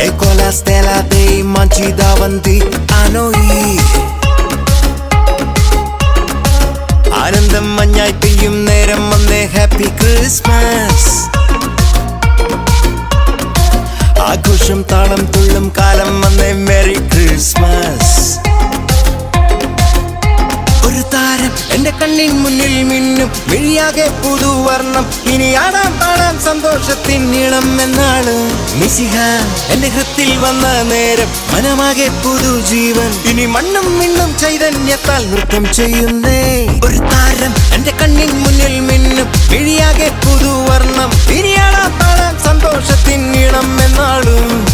Ecco la stella dei mangi davanti a noi. ആനന്ദം മഞ്ഞായി പെയ്യും നേരം വന്നേ ഹാപ്പി ക്രിസ്മസ്. ആഘോഷം താളം തുള്ളും കാലം വന്നേ മെറി ക്രിസ്മസ്. ഒരു താരം എന്റെ കണ്ണിൻ മുന്നിൽ മിന്നും, മിഴിയാകെ പുതുവർണ്ണം. ഇനി ആടാം പാടാം സന്തോഷത്തിൻ നീളം എന്നാണ്. മിശിഹ എന്റെ ഹൃത്തിൽ വന്ന നേരം മനമാകെ പുതുജീവൻ. ഇനി മണ്ണും മിണ്ണും ചൈതന്യത്താൽ നൃത്തം ചെയ്യുന്നേ. ഒരു താരം എന്റെ കണ്ണിൻ മുന്നിൽ മിന്നും, മിഴിയാകെ പുതുവർണ്ണം. ഇനി ആടാം പാടാം സന്തോഷത്തിൻ നീളം എന്നാളും.